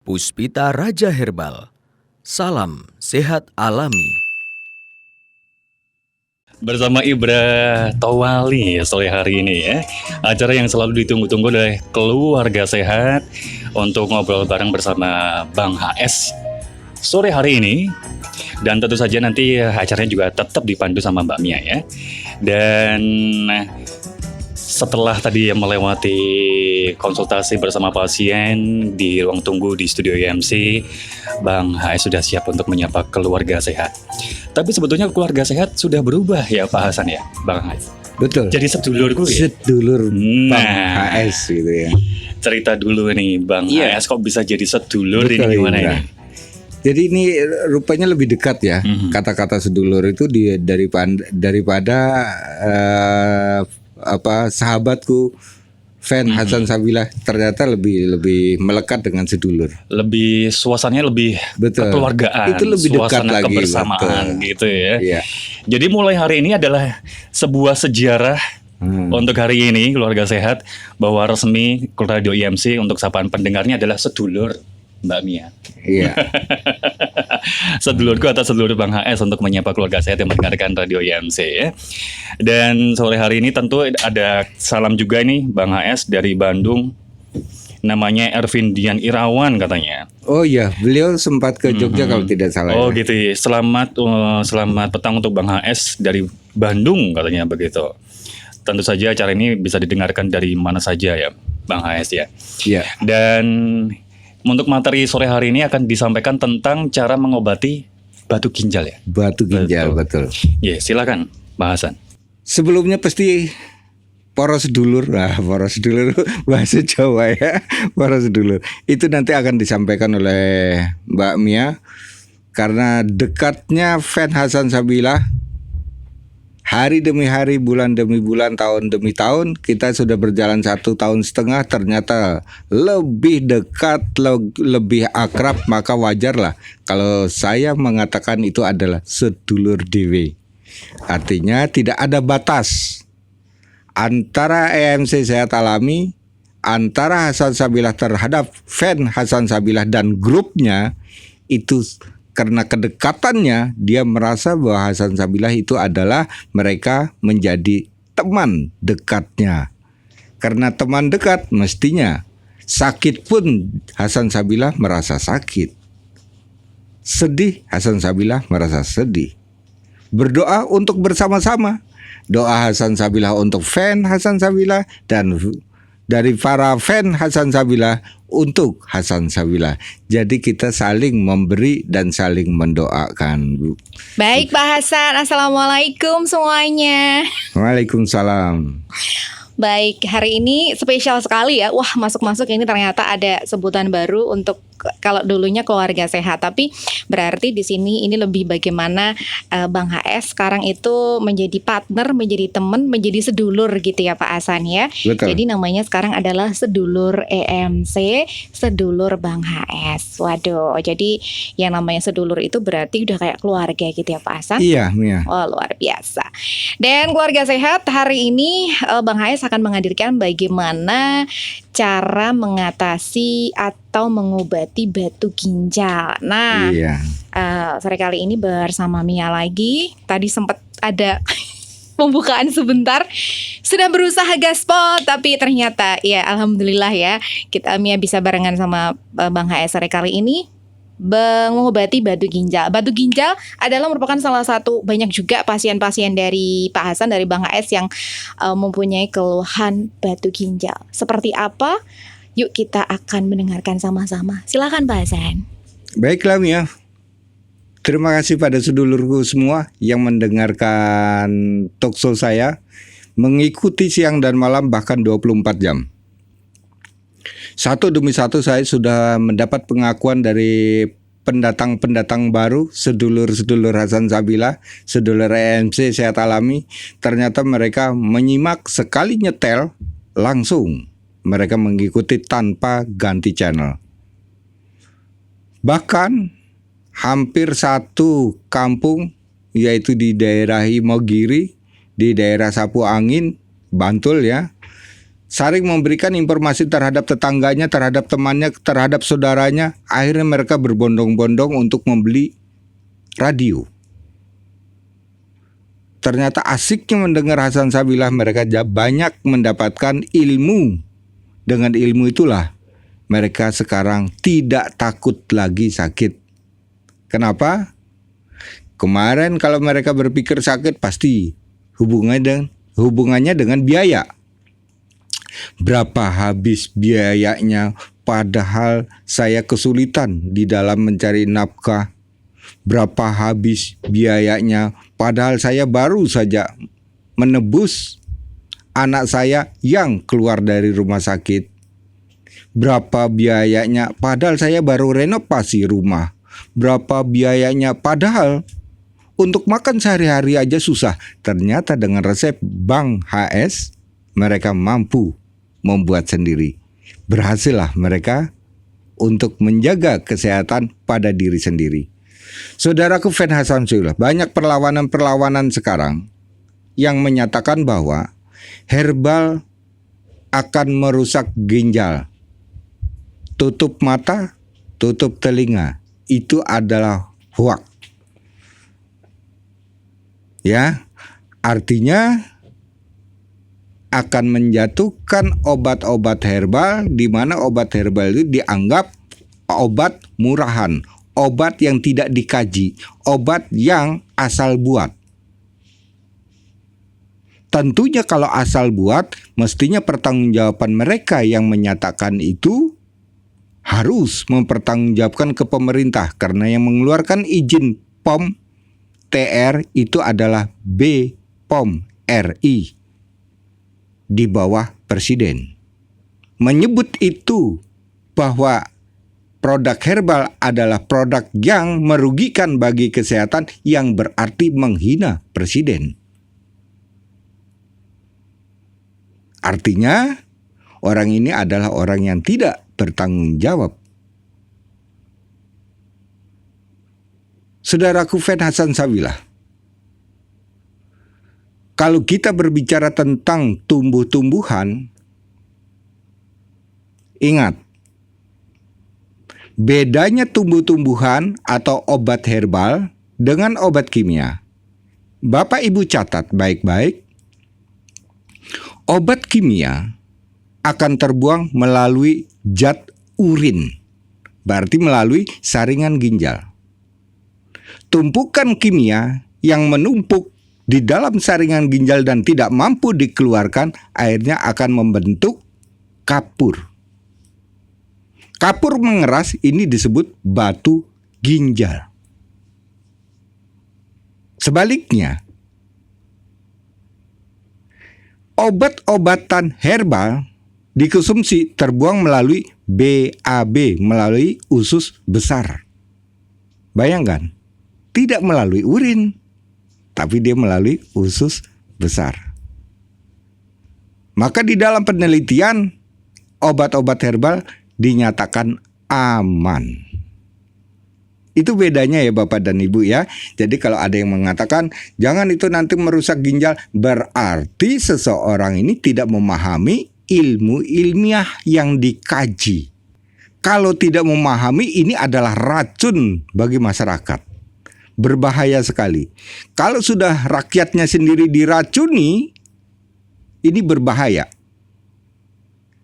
Puspita Raja Herbal. Salam sehat alami. Bersama Ibra Towali sore hari ini ya. Acara yang selalu ditunggu-tunggu oleh keluarga sehat untuk ngobrol bareng bersama Bang HS sore hari ini. Dan tentu saja nanti acaranya juga tetap dipandu sama Mbak Mia ya. Dan setelah tadi melewati konsultasi bersama pasien di ruang tunggu di studio IMC, Bang HS sudah siap untuk menyapa keluarga sehat. Tapi sebetulnya keluarga sehat sudah berubah ya Pak Hasan ya, Bang HS. Betul. Jadi sedulurku ya. Sedulur Bang Nah, HS gitu ya. cerita dulu nih Bang Iya. HS kok bisa jadi sedulur Betul, ini gimana Indra. ini? Jadi ini rupanya lebih dekat ya. Kata-kata sedulur itu daripada sahabatku fan Hasan Sabilah ternyata lebih melekat dengan sedulur. Lebih suasananya lebih Betul. kekeluargaan, Itu lebih dekat suasana lagi, kebersamaan betul. gitu ya. Iya. Jadi mulai hari ini adalah sebuah sejarah untuk hari ini keluarga sehat bahwa resmi Radio IMC untuk sapaan pendengarnya adalah sedulur Mbak Mia. Iya. Sedulurku atau sedulur Bang HS untuk menyapa keluarga sehat yang mendengarkan Radio IMC ya. Dan sore hari ini tentu ada salam juga nih Bang HS dari Bandung. Namanya Ervin Dian Irawan katanya. Oh iya, beliau sempat ke Jogja kalau tidak salah. Oh ya. gitu ya. Selamat petang untuk Bang HS dari Bandung katanya begitu. Tentu saja acara ini bisa didengarkan dari mana saja ya Bang HS ya. Iya. Dan untuk materi sore hari ini akan disampaikan tentang cara mengobati batu ginjal ya. Batu ginjal, betul. Ya, silakan Pak Hasan. Sebelumnya pasti poros sedulur, poros sedulur bahasa Jawa ya, poros sedulur. Itu nanti akan disampaikan oleh Mbak Mia karena dekatnya fan Hasan Sabilah. Hari demi hari, bulan demi bulan, tahun demi tahun, kita sudah berjalan 1,5 tahun. Ternyata lebih dekat, lebih akrab, maka wajarlah kalau saya mengatakan itu adalah sedulur dewe. Artinya tidak ada batas antara EMC Sehat Alami, antara Hasan Sabilah terhadap fan Hasan Sabilah dan grupnya. Itu karena kedekatannya dia merasa bahwa Hasan Sabilah itu adalah mereka menjadi teman dekatnya. Karena teman dekat mestinya sakit pun Hasan Sabilah merasa sakit. Sedih Hasan Sabilah merasa sedih. Berdoa untuk bersama-sama. Doa Hasan Sabilah untuk fan Hasan Sabilah dan dari para fan Hasan Sabilah untuk Hasan Sabilah. Jadi kita saling memberi dan saling mendoakan, Bu. Baik Pak Hasan, Assalamualaikum semuanya. Waalaikumsalam. Baik, hari ini spesial sekali ya. Wah, masuk-masuk ini ternyata ada sebutan baru untuk kalau dulunya keluarga sehat, tapi berarti di sini ini lebih bagaimana Bang HS sekarang itu menjadi partner, menjadi teman, menjadi sedulur gitu ya Pak Hasan ya. Betul. Jadi namanya sekarang adalah sedulur EMC, sedulur Bang HS. Waduh, jadi yang namanya sedulur itu berarti udah kayak keluarga gitu ya Pak Hasan. Iya, Mia. Oh, luar biasa. Dan keluarga sehat hari ini Bang HS akan menghadirkan bagaimana cara mengatasi atau mengobati batu ginjal. Nah, Iya. sore kali ini bersama Mia lagi. Tadi sempat ada pembukaan sebentar. Sudah berusaha gaspol, tapi ternyata ya alhamdulillah ya kita Mia bisa barengan sama Bang HS sore kali ini mengobati batu ginjal. Batu ginjal adalah merupakan salah satu, banyak juga pasien-pasien dari Pak Hasan, dari Bang HS yang mempunyai keluhan batu ginjal. Seperti apa? Yuk kita akan mendengarkan sama-sama. Silakan Pak Hasan. Baiklah, Mia. Terima kasih pada sedulurku semua yang mendengarkan talkshow saya, mengikuti siang dan malam bahkan 24 jam. Satu demi satu saya sudah mendapat pengakuan dari pendatang-pendatang baru, sedulur-sedulur Hasan Sabilah, sedulur EMC Sehat Alami. Ternyata mereka menyimak sekali nyetel, langsung mereka mengikuti tanpa ganti channel. Bahkan hampir satu kampung, yaitu di daerah Imogiri, di daerah Sapu Angin, Bantul ya, saling memberikan informasi terhadap tetangganya, terhadap temannya, terhadap saudaranya. Akhirnya mereka berbondong-bondong untuk membeli radio. Ternyata asiknya mendengar Hasan Sabilah, mereka banyak mendapatkan ilmu. Dengan ilmu itulah mereka sekarang tidak takut lagi sakit. Kenapa? Kemarin kalau mereka berpikir sakit pasti hubungannya dengan biaya. Berapa habis biayanya, padahal saya kesulitan di dalam mencari nafkah. Berapa habis biayanya, padahal saya baru saja menebus anak saya yang keluar dari rumah sakit. Berapa biayanya, padahal saya baru renovasi rumah. Berapa biayanya, padahal untuk makan sehari-hari aja susah. Ternyata dengan resep Bank HS, mereka mampu membuat sendiri. Berhasillah mereka untuk menjaga kesehatan pada diri sendiri. Saudaraku fan Hasan Sabilah, banyak perlawanan-perlawanan sekarang yang menyatakan bahwa herbal akan merusak ginjal. Tutup mata, tutup telinga. Itu adalah hoak. Ya, artinya akan menjatuhkan obat-obat herbal, di mana obat herbal itu dianggap obat murahan, obat yang tidak dikaji, obat yang asal buat. Tentunya kalau asal buat, mestinya pertanggungjawaban mereka yang menyatakan itu harus mempertanggungjawabkan ke pemerintah, karena yang mengeluarkan izin POM TR itu adalah BPOM RI di bawah Presiden. Menyebut itu bahwa produk herbal adalah produk yang merugikan bagi kesehatan, yang berarti menghina Presiden. Artinya orang ini adalah orang yang tidak bertanggung jawab. Saudaraku fan Hasan Sabilah, kalau kita berbicara tentang tumbuh-tumbuhan, ingat, bedanya tumbuh-tumbuhan atau obat herbal dengan obat kimia. Bapak Ibu catat baik-baik, obat kimia akan terbuang melalui zat urin, berarti melalui saringan ginjal. Tumpukan kimia yang menumpuk di dalam saringan ginjal dan tidak mampu dikeluarkan, akhirnya akan membentuk kapur. Kapur mengeras, ini disebut batu ginjal. Sebaliknya, obat-obatan herbal dikonsumsi terbuang melalui BAB, melalui usus besar. Bayangkan, tidak melalui urin, tapi dia melalui usus besar. Maka di dalam penelitian, obat-obat herbal dinyatakan aman. Itu bedanya ya Bapak dan Ibu ya. Jadi kalau ada yang mengatakan jangan itu nanti merusak ginjal, berarti seseorang ini tidak memahami ilmu ilmiah yang dikaji. Kalau tidak memahami, ini adalah racun bagi masyarakat. Berbahaya sekali. Kalau sudah rakyatnya sendiri diracuni, ini berbahaya.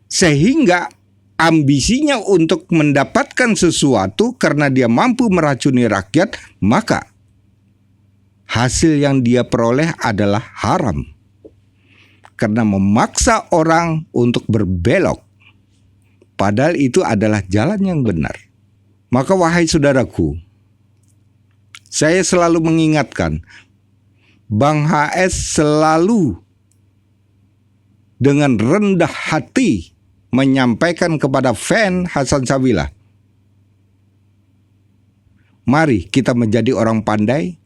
Sehingga ambisinya untuk mendapatkan sesuatu karena dia mampu meracuni rakyat, maka hasil yang dia peroleh adalah haram. Karena memaksa orang untuk berbelok, padahal itu adalah jalan yang benar. Maka wahai saudaraku, saya selalu mengingatkan, Bang HS selalu dengan rendah hati menyampaikan kepada fan Hasan Sabilah, mari kita menjadi orang pandai,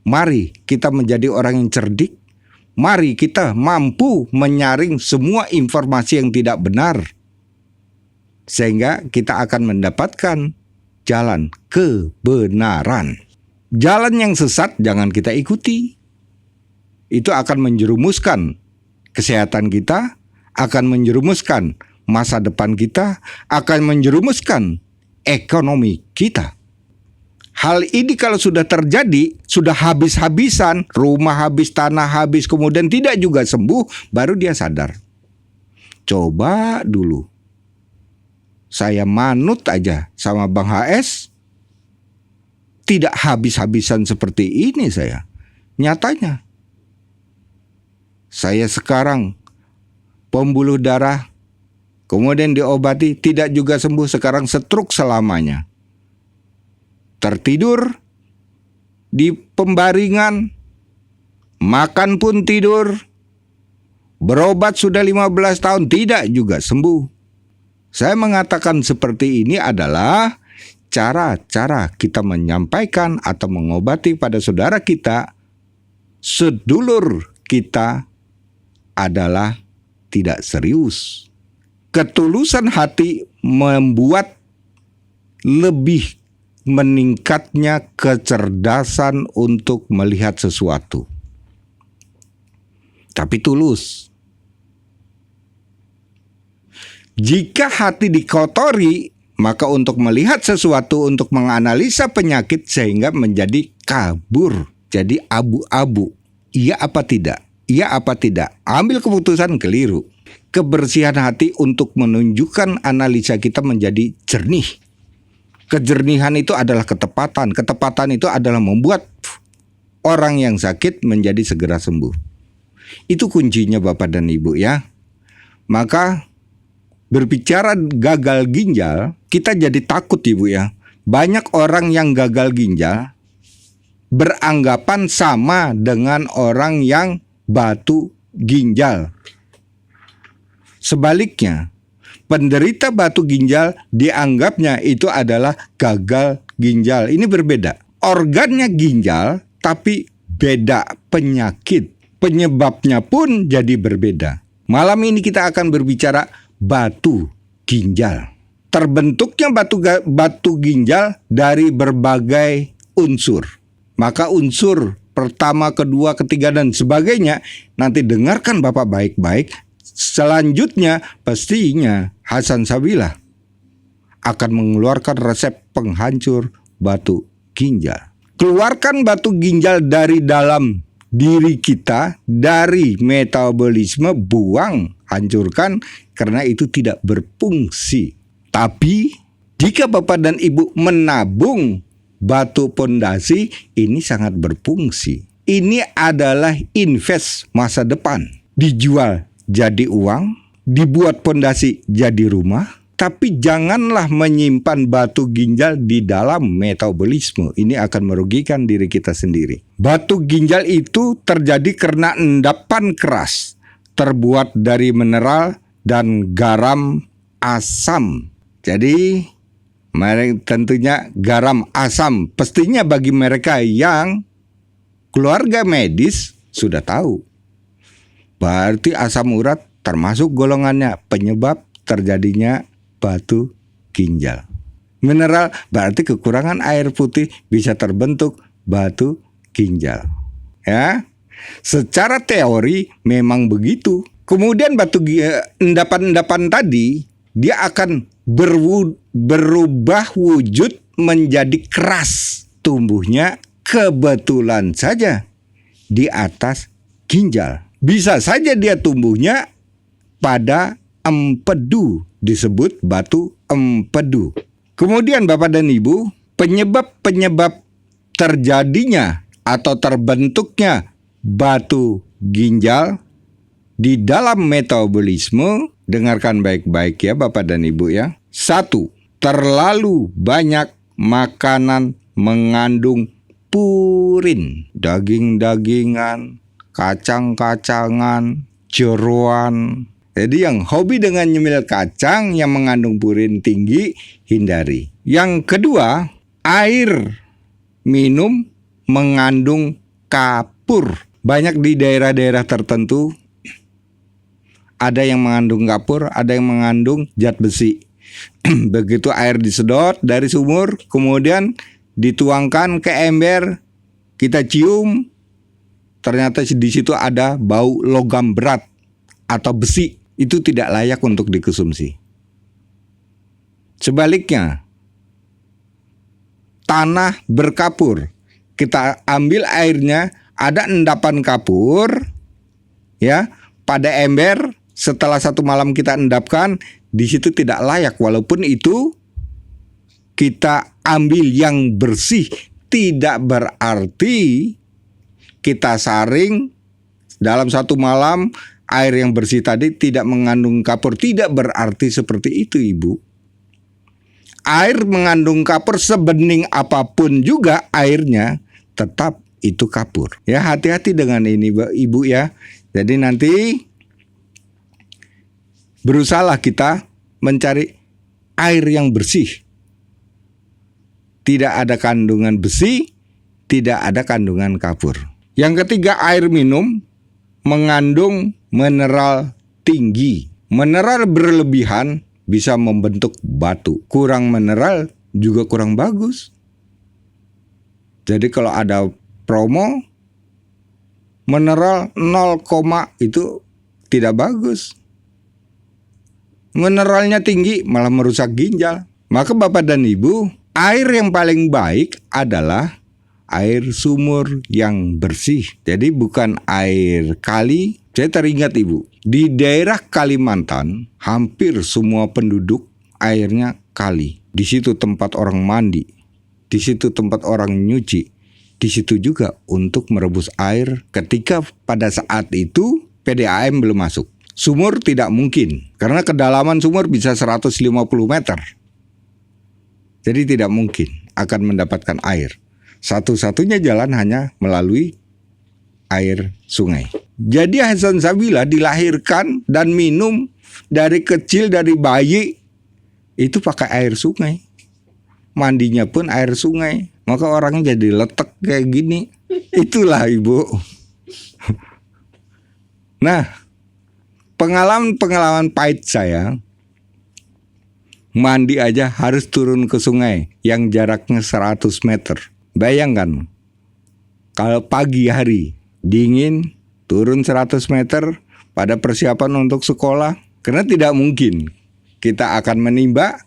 mari kita menjadi orang yang cerdik, mari kita mampu menyaring semua informasi yang tidak benar, sehingga kita akan mendapatkan jalan kebenaran. Jalan yang sesat jangan kita ikuti. Itu akan menjerumuskan kesehatan kita, akan menjerumuskan masa depan kita, akan menjerumuskan ekonomi kita. Hal ini kalau sudah terjadi, sudah habis-habisan, rumah habis, tanah habis, kemudian tidak juga sembuh, baru dia sadar. Coba dulu, saya manut aja sama Bang HS, tidak habis-habisan seperti ini saya. Nyatanya, saya sekarang pembuluh darah, kemudian diobati, tidak juga sembuh, sekarang stroke selamanya. Tertidur di pembaringan, makan pun tidur, berobat sudah 15 tahun, tidak juga sembuh. Saya mengatakan seperti ini adalah cara-cara kita menyampaikan atau mengobati pada saudara kita, sedulur kita adalah tidak serius. Ketulusan hati membuat lebih meningkatnya kecerdasan untuk melihat sesuatu. Tapi tulus. Jika hati dikotori, maka untuk melihat sesuatu, untuk menganalisa penyakit sehingga menjadi kabur, jadi abu-abu. Iya apa tidak? Iya apa tidak? Ambil keputusan keliru. Kebersihan hati untuk menunjukkan analisa kita menjadi jernih. Kejernihan itu adalah ketepatan. Ketepatan itu adalah membuat orang yang sakit menjadi segera sembuh. Itu kuncinya Bapak dan Ibu ya. Maka berbicara gagal ginjal, kita jadi takut Ibu ya. Banyak orang yang gagal ginjal beranggapan sama dengan orang yang batu ginjal. Sebaliknya, penderita batu ginjal dianggapnya itu adalah gagal ginjal. Ini berbeda. Organnya ginjal tapi beda penyakit. Penyebabnya pun jadi berbeda. Malam ini kita akan berbicara batu ginjal. Terbentuknya batu ginjal dari berbagai unsur. Maka unsur pertama, kedua, ketiga dan sebagainya nanti dengarkan Bapak baik-baik. Selanjutnya pastinya Hasan Sabila akan mengeluarkan resep penghancur batu ginjal. Keluarkan batu ginjal dari dalam diri kita, dari metabolisme, buang, hancurkan karena itu tidak berfungsi. Tapi jika Bapak dan Ibu menabung batu pondasi, ini sangat berfungsi. Ini adalah invest masa depan. Dijual jadi uang, dibuat pondasi jadi rumah, tapi janganlah menyimpan batu ginjal di dalam metabolisme. Ini akan merugikan diri kita sendiri. Batu ginjal itu terjadi karena endapan keras, terbuat dari mineral dan garam asam. Jadi, tentunya garam asam pastinya bagi mereka yang keluarga medis sudah tahu. Berarti asam urat termasuk golongannya penyebab terjadinya batu ginjal. Mineral berarti kekurangan air putih bisa terbentuk batu ginjal. Ya, secara teori memang begitu. Kemudian endapan-endapan tadi dia akan berubah wujud menjadi keras. Tumbuhnya kebetulan saja di atas ginjal. Bisa saja dia tumbuhnya pada empedu, disebut batu empedu. Kemudian Bapak dan Ibu, penyebab-penyebab terjadinya atau terbentuknya batu ginjal di dalam metabolisme, dengarkan baik-baik ya Bapak dan Ibu ya. 1. Terlalu banyak makanan mengandung purin, daging-dagingan, kacang-kacangan, jeroan. Jadi yang hobi dengan nyemil kacang yang mengandung purin tinggi, hindari. Yang kedua, air minum mengandung kapur. Banyak di daerah-daerah tertentu ada yang mengandung kapur, ada yang mengandung zat besi. Begitu air disedot dari sumur, kemudian dituangkan ke ember, kita cium, ternyata di situ ada bau logam berat atau besi. itu tidak layak untuk dikonsumsi. Sebaliknya, tanah berkapur, kita ambil airnya, ada endapan kapur, ya, pada ember. Setelah 1 malam kita endapkan, di situ tidak layak, walaupun itu kita ambil yang bersih. Tidak berarti kita saring dalam 1 malam air yang bersih tadi tidak mengandung kapur. Tidak berarti seperti itu, Ibu. Air mengandung kapur, sebening apapun juga airnya tetap itu kapur. Ya, hati-hati dengan ini, Ibu ya. Jadi nanti berusahalah kita mencari air yang bersih. Tidak ada kandungan besi, tidak ada kandungan kapur. Yang ketiga, air minum mengandung mineral tinggi. Mineral berlebihan bisa membentuk batu. Kurang mineral juga kurang bagus. Jadi kalau ada promo mineral 0, itu tidak bagus. Mineralnya tinggi malah merusak ginjal. Maka Bapak dan Ibu, air yang paling baik adalah air sumur yang bersih. Jadi bukan air kali. Saya teringat Ibu, di daerah Kalimantan hampir semua penduduk airnya kali. Di situ tempat orang mandi, di situ tempat orang nyuci, di situ juga untuk merebus air ketika pada saat itu PDAM belum masuk. Sumur tidak mungkin, karena kedalaman sumur bisa 150 meter. Jadi tidak mungkin akan mendapatkan air. Satu-satunya jalan hanya melalui air sungai. Jadi Hasan Sabila dilahirkan dan minum dari kecil, dari bayi, itu pakai air sungai. Mandinya pun air sungai. Maka orangnya jadi letek kayak gini. Itulah Ibu. Nah, pengalaman pahit saya, mandi aja harus turun ke sungai yang jaraknya 100 meter. Bayangkan, kalau pagi hari dingin, turun 100 meter pada persiapan untuk sekolah, karena tidak mungkin kita akan menimba.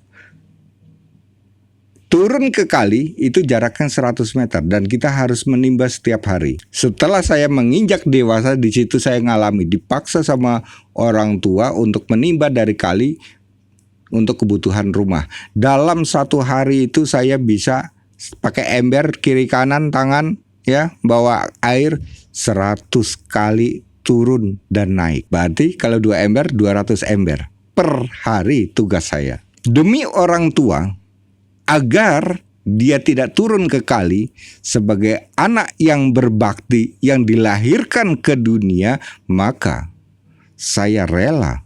Turun ke kali itu jaraknya 100 meter dan kita harus menimba setiap hari. Setelah saya menginjak dewasa, di situ saya ngalami dipaksa sama orang tua untuk menimba dari kali untuk kebutuhan rumah. Dalam 1 hari itu saya bisa pakai ember kiri kanan tangan, ya, bawa air 100 kali turun dan naik. Berarti kalau 2 ember 200 ember per hari tugas saya. Demi orang tua, agar dia tidak turun ke kali, sebagai anak yang berbakti yang dilahirkan ke dunia, maka saya rela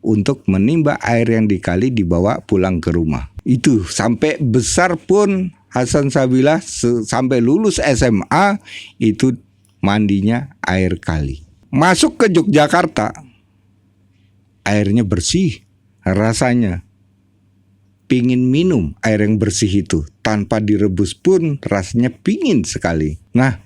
untuk menimba air yang di kali dibawa pulang ke rumah. Itu sampai besar pun Hasan Sabila sampai lulus SMA itu mandinya air kali. Masuk ke Yogyakarta, airnya bersih, rasanya pingin minum air yang bersih itu. Tanpa direbus pun rasanya pingin sekali. Nah,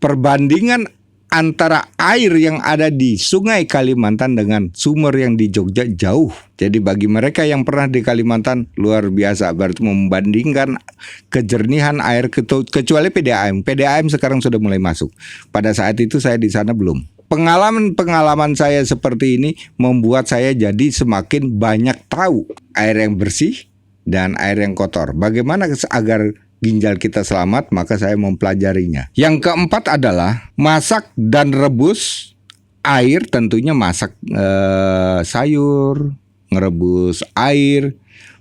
perbandingan antara air yang ada di Sungai Kalimantan dengan sumur yang di Jogja jauh. Jadi bagi mereka yang pernah di Kalimantan luar biasa. Berarti membandingkan kejernihan air, kecuali PDAM. PDAM sekarang sudah mulai masuk. Pada saat itu saya di sana belum. Pengalaman saya seperti ini membuat saya jadi semakin banyak tahu air yang bersih dan air yang kotor. Bagaimana agar ginjal kita selamat, maka saya mempelajarinya. Yang keempat adalah masak dan rebus air, tentunya masak sayur, ngerebus air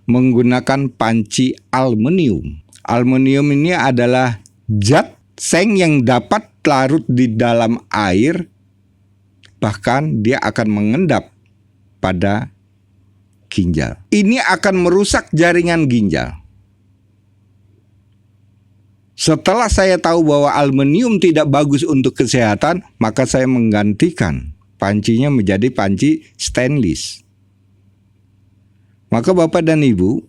menggunakan panci aluminium. Aluminium ini adalah zat seng yang dapat larut di dalam air, bahkan dia akan mengendap pada ginjal. Ini akan merusak jaringan ginjal. Setelah saya tahu bahwa aluminium tidak bagus untuk kesehatan, maka saya menggantikan pancinya menjadi panci stainless. Maka Bapak dan Ibu,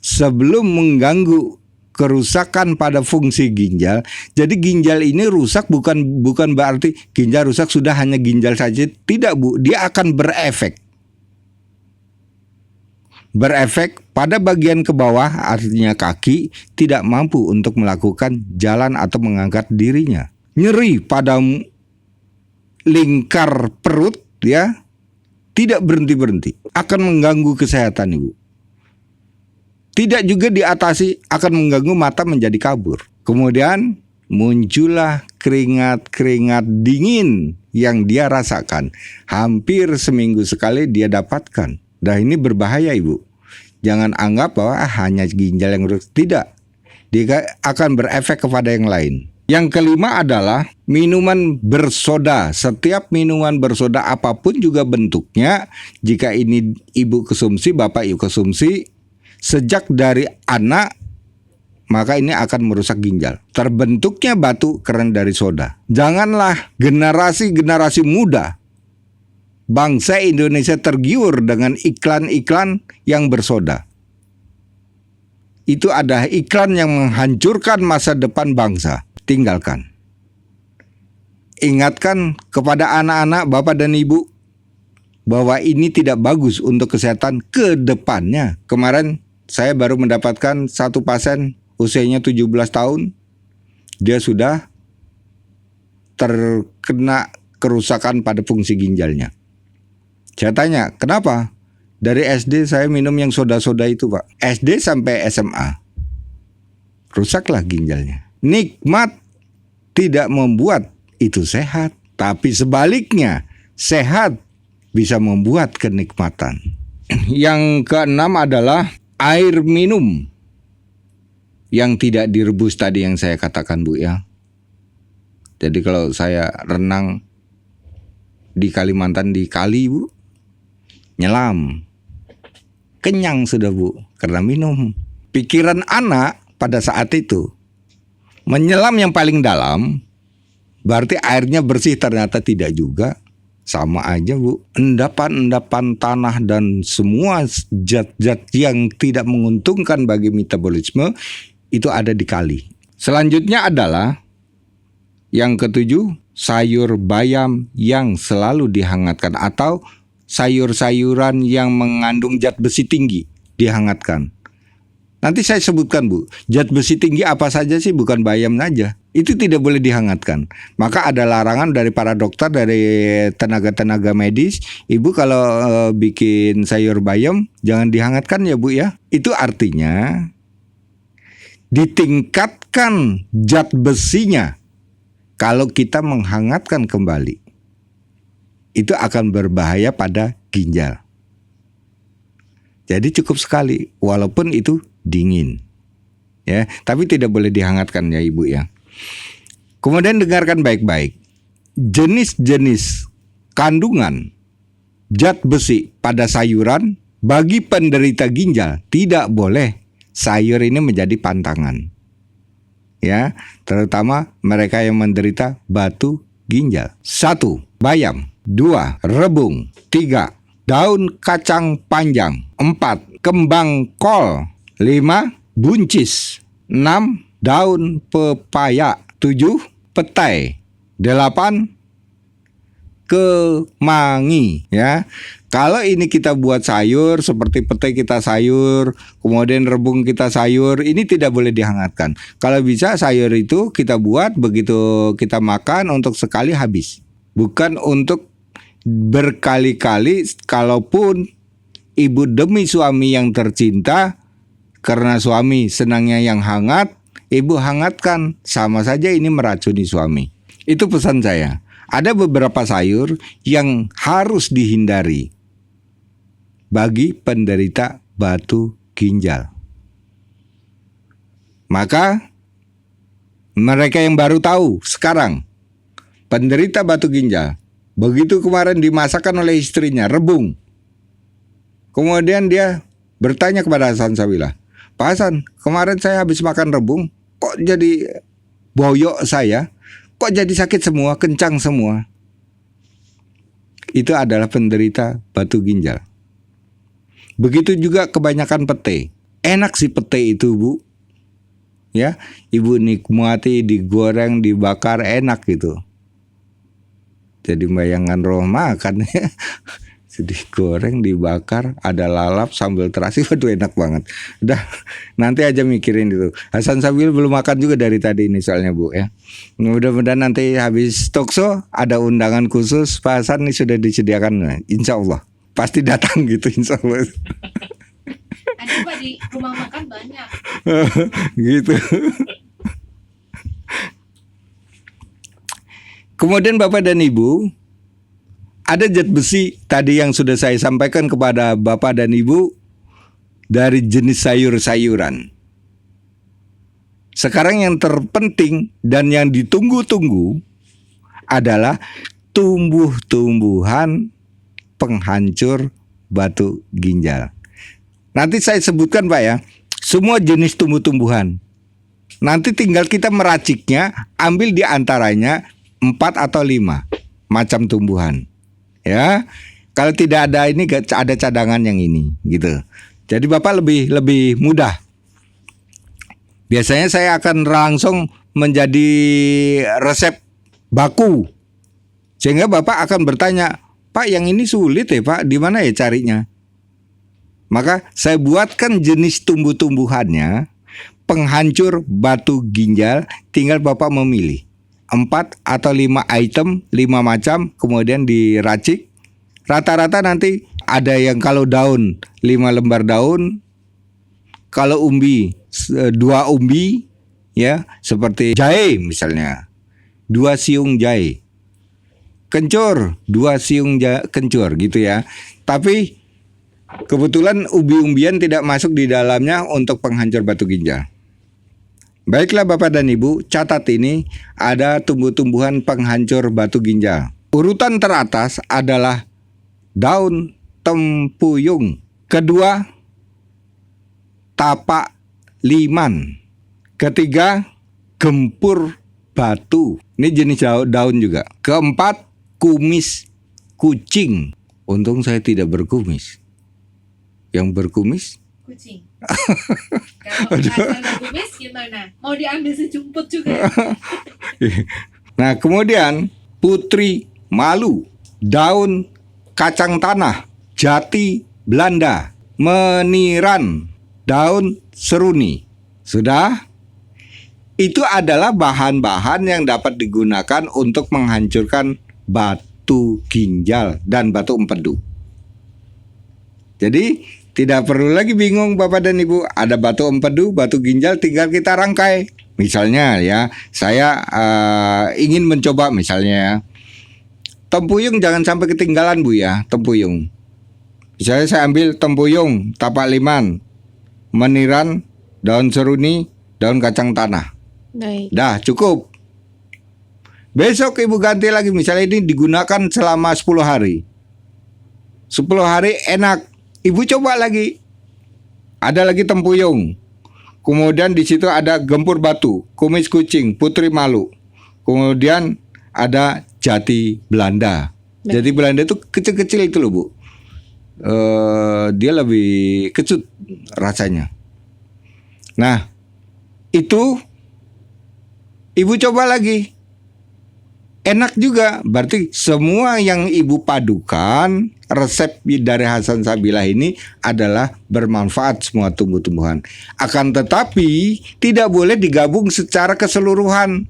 sebelum mengganggu kerusakan pada fungsi ginjal. Jadi ginjal ini rusak bukan berarti ginjal rusak sudah hanya ginjal saja. Tidak Bu, dia akan berefek. Berefek pada bagian ke bawah, artinya kaki, tidak mampu untuk melakukan jalan atau mengangkat dirinya. Nyeri pada lingkar perut ya, tidak berhenti-berhenti, akan mengganggu kesehatan Ibu. Tidak juga diatasi, akan mengganggu mata menjadi kabur. Kemudian muncullah keringat-keringat dingin yang dia rasakan. Hampir seminggu sekali dia dapatkan. Nah ini berbahaya Ibu. Jangan anggap bahwa hanya ginjal yang rusak. Tidak. Dia akan berefek kepada yang lain. Yang kelima adalah minuman bersoda. Setiap minuman bersoda apapun juga bentuknya, jika ini Ibu konsumsi, Bapak Ibu konsumsi sejak dari anak, maka ini akan merusak ginjal. Terbentuknya batu karena dari soda. Janganlah generasi muda bangsa Indonesia tergiur dengan iklan-iklan yang bersoda. Itu adalah iklan yang menghancurkan masa depan bangsa. Tinggalkan. Ingatkan kepada anak-anak, Bapak dan Ibu, bahwa ini tidak bagus untuk kesehatan ke depannya. Kemarin saya baru mendapatkan satu pasien usianya 17 tahun. Dia sudah terkena kerusakan pada fungsi ginjalnya. Saya tanya, kenapa? Dari SD saya minum yang soda-soda itu Pak. SD sampai SMA. Rusaklah ginjalnya. Nikmat tidak membuat itu sehat. Tapi sebaliknya, sehat bisa membuat kenikmatan. Yang keenam adalah air minum yang tidak direbus tadi yang saya katakan Bu ya. Jadi kalau saya renang di Kalimantan di kali Bu, nyelam, kenyang sudah Bu karena minum. Pikiran anak pada saat itu menyelam yang paling dalam, berarti airnya bersih, ternyata tidak juga. Sama aja Bu, endapan-endapan tanah dan semua zat-zat yang tidak menguntungkan bagi metabolisme itu ada di kali. Selanjutnya adalah yang ketujuh, sayur bayam yang selalu dihangatkan atau sayur-sayuran yang mengandung zat besi tinggi dihangatkan. Nanti saya sebutkan Bu, zat besi tinggi apa saja sih, bukan bayam saja. Itu tidak boleh dihangatkan. Maka ada larangan dari para dokter, dari tenaga-tenaga medis. Ibu kalau bikin sayur bayam jangan dihangatkan ya Bu ya. Itu artinya ditingkatkan zat besinya kalau kita menghangatkan kembali. Itu akan berbahaya pada ginjal. Jadi cukup sekali walaupun itu dingin. Ya, tapi tidak boleh dihangatkan ya Ibu ya. Kemudian dengarkan baik-baik. Jenis-jenis kandungan zat besi pada sayuran bagi penderita ginjal tidak boleh sayur ini menjadi pantangan. Ya, terutama mereka yang menderita batu ginjal. 1. Bayam. 2. Rebung. 3. Daun kacang panjang. 4. Kembang kol. 5. Buncis. 6. Daun pepaya. 7. Petai. 8. Kemangi. Ya, kalau ini kita buat sayur seperti petai kita sayur, kemudian rebung kita sayur, ini tidak boleh dihangatkan. Kalau bisa sayur itu kita buat begitu kita makan untuk sekali habis, bukan untuk berkali-kali. Kalaupun ibu demi suami yang tercinta, karena suami senangnya yang hangat, ibu hangatkan, sama saja ini meracuni suami. Itu pesan saya. Ada beberapa sayur yang harus dihindari bagi penderita batu ginjal. Maka mereka yang baru tahu sekarang penderita batu ginjal, begitu kemarin dimasakkan oleh istrinya rebung, kemudian dia bertanya kepada Hasan Sabilah, Pak Hasan, kemarin saya habis makan rebung, kok jadi boyok saya, kok jadi sakit semua, kencang semua. Itu adalah penderita batu ginjal. Begitu juga kebanyakan pete. Enak sih pete itu Bu. ya. Ibu nikmati, digoreng, dibakar, enak gitu. Jadi bayangan roh makan ya. Digoreng, dibakar, ada lalap, sambal terasi, waduh enak banget. Udah, nanti aja mikirin itu. Hasan Sabil belum makan juga dari tadi ini soalnya Bu ya. Mudah-mudahan nanti habis talkshow ada undangan khusus. Pak Hasan ini sudah disediakan, insya Allah pasti datang gitu, insya Allah. Ada Pak di rumah makan banyak. Gitu. Kemudian Bapak dan Ibu, ada zat besi tadi yang sudah saya sampaikan kepada Bapak dan Ibu dari jenis sayur-sayuran. Sekarang yang terpenting dan yang ditunggu-tunggu adalah tumbuh-tumbuhan penghancur batu ginjal. Nanti saya sebutkan Pak ya, semua jenis tumbuh-tumbuhan. Nanti tinggal kita meraciknya, ambil di antaranya 4 atau 5 macam tumbuhan. Ya, kalau tidak ada ini ada cadangan yang ini gitu. Jadi Bapak lebih mudah. Biasanya saya akan langsung menjadi resep baku. Sehingga Bapak akan bertanya, "Pak, yang ini sulit ya, Pak. Di mana ya carinya?" Maka saya buatkan jenis tumbuh-tumbuhannya penghancur batu ginjal, tinggal Bapak memilih 4 atau 5 item, 5 macam, kemudian diracik. Rata-rata nanti ada yang kalau daun 5 lembar daun, kalau umbi 2 umbi, ya seperti jahe misalnya 2 siung jahe, kencur 2 siung kencur gitu ya. Tapi kebetulan umbi-umbian tidak masuk di dalamnya untuk penghancur batu ginjal. Baiklah Bapak dan Ibu, catat ini ada tumbuh-tumbuhan penghancur batu ginjal. Urutan teratas adalah daun tempuyung. Kedua, tapak liman. Ketiga, gempur batu. Ini jenis daun juga. Keempat, kumis kucing. Untung saya tidak berkumis. Yang berkumis? Kucing. Kalau ada kumis gimana? Mau diambil sejumput juga? Nah, kemudian putri malu, daun kacang tanah, jati Belanda, meniran, daun seruni. Sudah? Itu adalah bahan-bahan yang dapat digunakan untuk menghancurkan batu ginjal dan batu empedu. Jadi tidak perlu lagi bingung Bapak dan Ibu, ada batu empedu, batu ginjal, tinggal kita rangkai. Misalnya ya, saya ingin mencoba misalnya tempuyung, jangan sampai ketinggalan Bu ya, tempuyung. Misalnya saya ambil tempuyung, tapak liman, meniran, daun seruni, daun kacang tanah. Baik. Dah cukup. Besok Ibu ganti lagi, misalnya ini digunakan selama 10 hari. 10 hari enak. Ibu coba lagi. Ada lagi tempuyung. Kemudian di situ ada gempur batu, kumis kucing, putri malu. Kemudian ada jati Belanda. Jati Belanda itu kecil-kecil itu loh Bu. Dia lebih kecut rasanya. Nah, itu Ibu coba lagi. Enak juga, berarti semua yang Ibu padukan resep dari Hasan Sabilah ini adalah bermanfaat semua tumbuh-tumbuhan. Akan tetapi tidak boleh digabung secara keseluruhan.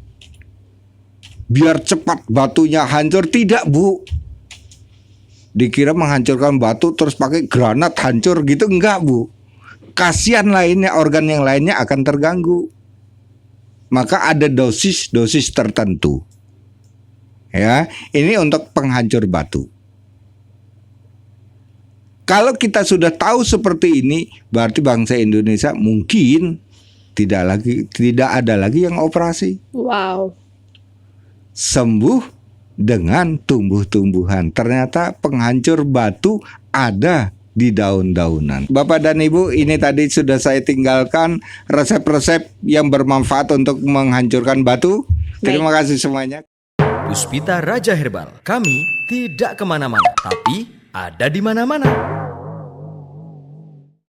Biar cepat batunya hancur, tidak Bu. Dikira menghancurkan batu terus pakai granat hancur gitu, enggak Bu. Kasihan lainnya, organ yang lainnya akan terganggu. Maka ada dosis-dosis tertentu. Ya, ini untuk penghancur batu. Kalau kita sudah tahu seperti ini, berarti bangsa Indonesia mungkin tidak ada lagi yang operasi. Wow. Sembuh dengan tumbuh-tumbuhan. Ternyata penghancur batu ada di daun-daunan. Bapak dan Ibu, ini tadi sudah saya tinggalkan resep-resep yang bermanfaat untuk menghancurkan batu. Terima kasih semuanya. Puspita Raja Herbal, kami tidak kemana-mana, tapi ada di mana-mana.